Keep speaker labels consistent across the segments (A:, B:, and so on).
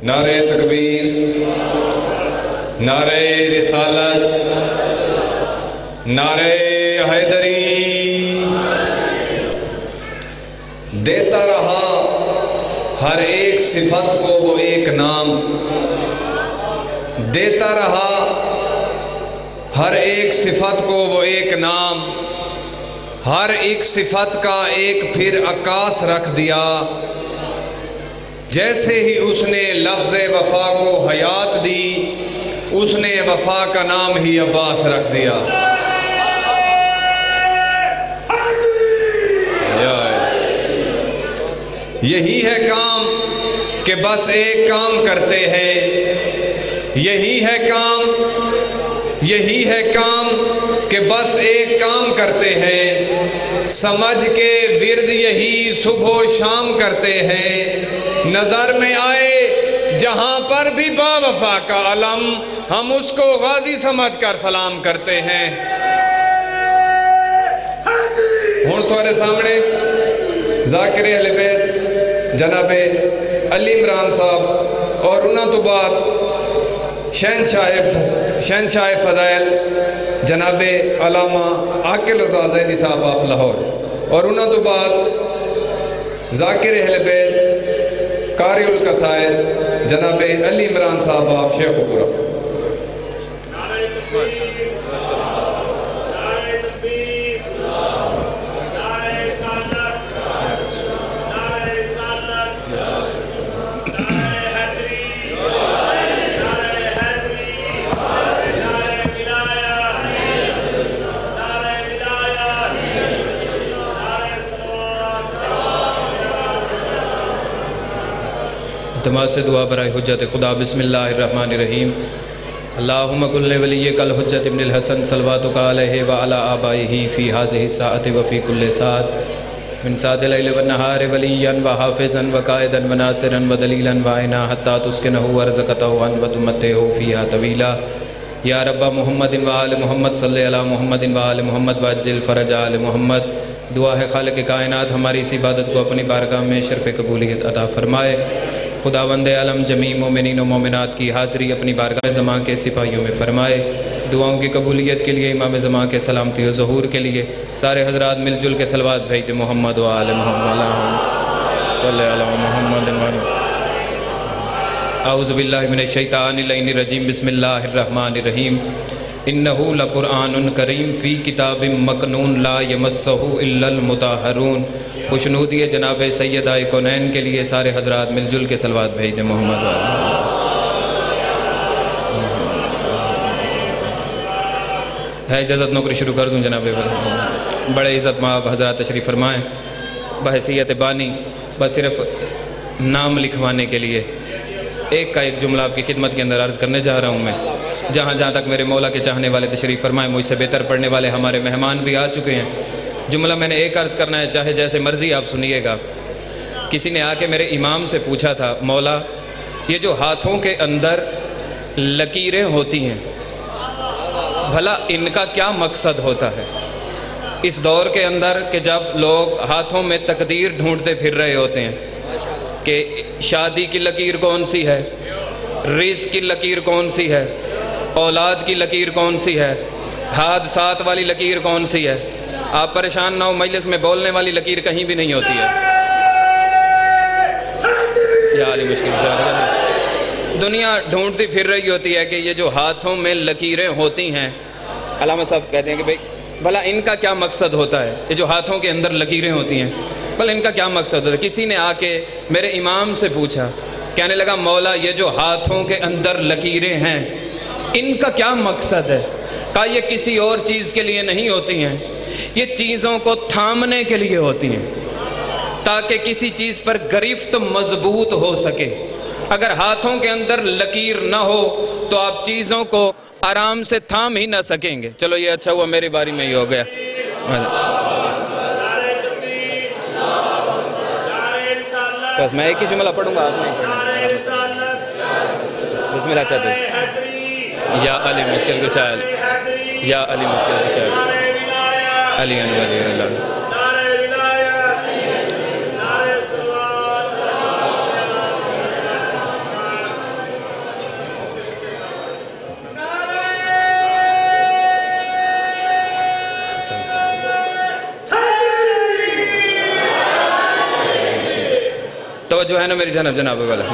A: نعرہ تکبیر، نعرہ رسالت، نعرہ حیدری۔ دیتا رہا ہر ایک صفت کو وہ ایک نام، دیتا رہا ہر ایک صفت کو وہ ایک نام، ہر ایک صفت کا ایک پھر عکاس رکھ دیا۔ جیسے ہی اس نے لفظ وفا کو حیات دی، اس نے وفا کا نام ہی عباس رکھ دیا۔ یہی ہے کام کہ بس ایک کام کرتے ہیں، یہی ہے کام کہ بس ایک کام کرتے ہیں، سمجھ کے ورد یہی صبح و شام کرتے ہیں۔ نظر میں آئے جہاں پر بھی با وفا کا علم، ہم اس کو غازی سمجھ کر سلام کرتے ہیں۔ ہون تھوڑے سامنے ذاکر اہل بیت جناب علی عمران صاحب اور انہوں تو بعد شہنشاہ فضائل جناب علامہ عاقل رضا زیدی صاحب آف لاہور، اور انہوں تو بعد ذاکر اہل بیت قاری القصائد جناب علی عمران صاحب آف شیخ پورہ۔
B: التماس سے دعا برائے حجت خدا۔ بسم اللہ الرحمن الرحیم۔ اللہم کل ولیک الحجت ابن الحسن صلواتک علیہ وعلی آبائہ فی ہذہ الساعۃ وفی کل ساعۃ من ساعۃ اللیل والنہار ولیا وحافظا وقائدا وناصرا ودلیلا وعینا حتی تسکنہ ورزقتہ وتمتعہ فیہا طویلا۔ یا رب محمد وآل محمد صلی علی محمد وآل محمد وعجل فرج آل محمد۔ دعا ہے خالق کائنات ہماری اس عبادت کو اپنی بارگاہ میں شرف قبولیت عطا فرمائے۔ خداوند عالم جمیع مومنین و مومنات کی حاضری اپنی بارگاہ زمان کے سپاہیوں میں فرمائے۔ دعاؤں کی قبولیت کے لیے امام زمان کے سلامتی و ظہور کے لیے سارے حضرات مل جل کے صلوات بھیجتے محمد و آل محمد صلی علی محمد۔ اعوذ باللہ من الشیطان اللعین الرجیم۔ بسم اللہ الرحمن الرحیم۔ انہ لقرآن کریم فی کتاب مکنون لا یمسہ الا المطہرون۔ خوشنودی جناب سیدہ کونین کے لیے سارے حضرات مل جل کے صلوات بھیج دیں محمد والا۔ ہے اجازت نوکری شروع کر دوں جناب؟ بڑے عزت مآب حضرات تشریف فرمائیں۔ بحیثیت بانی بس صرف نام لکھوانے کے لیے ایک کا ایک جملہ آپ کی خدمت کے اندر عرض کرنے جا رہا ہوں میں۔ جہاں جہاں تک میرے مولا کے چاہنے والے تشریف فرمائیں، مجھ سے بہتر پڑھنے والے ہمارے مہمان بھی آ چکے ہیں۔ جملہ میں نے ایک عرض کرنا ہے، چاہے جیسے مرضی آپ سنیے گا۔ کسی نے آ کے میرے امام سے پوچھا تھا، مولا یہ جو ہاتھوں کے اندر لکیریں ہوتی ہیں بھلا ان کا کیا مقصد ہوتا ہے؟ اس دور کے اندر کہ جب لوگ ہاتھوں میں تقدیر ڈھونڈتے پھر رہے ہوتے ہیں کہ شادی کی لکیر کون سی ہے، رزق کی لکیر کون سی ہے، اولاد کی لکیر کون سی ہے، حادثات والی لکیر کون سی ہے، آپ پریشان نہ ہو، مجلس میں بولنے والی لکیر کہیں بھی نہیں ہوتی ہے۔ یا علی مشکل دنیا ڈھونڈتی پھر رہی ہوتی ہے کہ یہ جو ہاتھوں میں لکیریں ہوتی ہیں، علامہ صاحب کہتے ہیں کہ بھئی بھلا ان کا کیا مقصد ہوتا ہے؟ یہ جو ہاتھوں کے اندر لکیریں ہوتی ہیں بھلا ان کا کیا مقصد ہوتا ہے؟ کسی نے آ کے میرے امام سے پوچھا، کہنے لگا مولا یہ جو ہاتھوں کے اندر لکیریں ہیں ان کا کیا مقصد ہے؟ کہا یہ کسی اور چیز کے لیے نہیں ہوتی ہیں، یہ چیزوں کو تھامنے کے لیے ہوتی ہیں تاکہ کسی چیز پر گرفت مضبوط ہو سکے۔ اگر ہاتھوں کے اندر لکیر نہ ہو تو آپ چیزوں کو آرام سے تھام ہی نہ سکیں گے۔ چلو یہ اچھا ہوا میری باری میں ہی ہو گیا۔ بس میں ایک ہی جملہ پڑھوں گا، آپ نہیں پڑھیں۔ بسم اللہ چاہتے ہیں۔ یا علی مشکل کشا، یا علی مشکل کشا، علی انواری اللہ۔ توجہ ہے نا میری جناب والا؟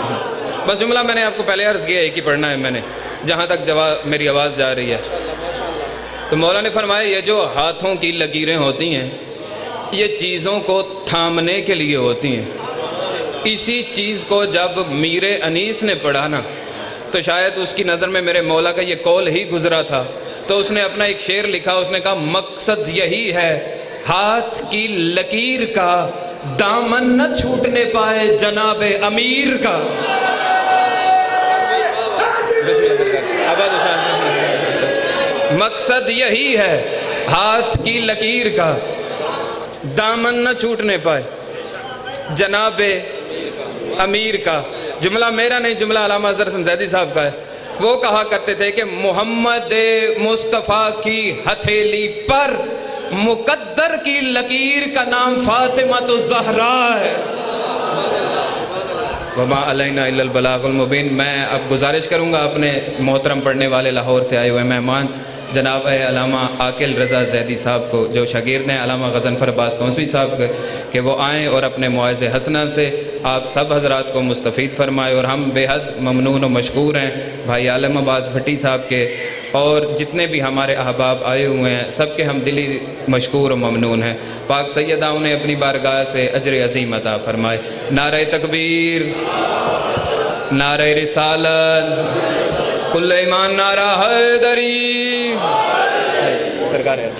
B: بس جملہ میں نے آپ کو پہلے عرض کیا ایک ہی پڑھنا ہے میں نے، جہاں تک میری آواز جا رہی ہے۔ تو مولا نے فرمایا یہ جو ہاتھوں کی لکیریں ہوتی ہیں یہ چیزوں کو تھامنے کے لیے ہوتی ہیں۔ اسی چیز کو جب میر انیس نے پڑھا نا تو شاید اس کی نظر میں میرے مولا کا یہ قول ہی گزرا تھا، تو اس نے اپنا ایک شعر لکھا، اس نے کہا مقصد یہی ہے ہاتھ کی لکیر کا، دامن نہ چھوٹنے پائے جناب امیر کا۔ مقصد یہی ہے ہاتھ کی لکیر کا، دامن نہ چھوٹنے پائے جناب امیر کا۔ جملہ میرا نہیں، جملہ علامہ اظہر حسن زیدی صاحب کا ہے۔ وہ کہا کرتے تھے کہ محمد مصطفیٰ کی ہتھیلی پر مقدر کی لکیر کا نام فاطمہ الزہرا ہے۔ وما علینا الا البلاغ المبین۔ میں اب گزارش کروں گا اپنے محترم پڑھنے والے لاہور سے آئے ہوئے مہمان جناب علامہ عاقل رضا زیدی صاحب کو، جو شاگرد ہیں علامہ غضنفر عباس تونسوی صاحب کے، کہ وہ آئیں اور اپنے موعظ حسنہ سے آپ سب حضرات کو مستفید فرمائے۔ اور ہم بے حد ممنون و مشکور ہیں بھائی عالم عباس بھٹی صاحب کے، اور جتنے بھی ہمارے احباب آئے ہوئے ہیں سب کے ہم دلی مشکور و ممنون ہیں۔ پاک سیدہ انہیں اپنی بارگاہ سے اجر عظیم عطا فرمائے۔ نعرہ تکبیر، نعرہ رسالت، کل ایمان، نعرہ حیدری۔ سرکار ہے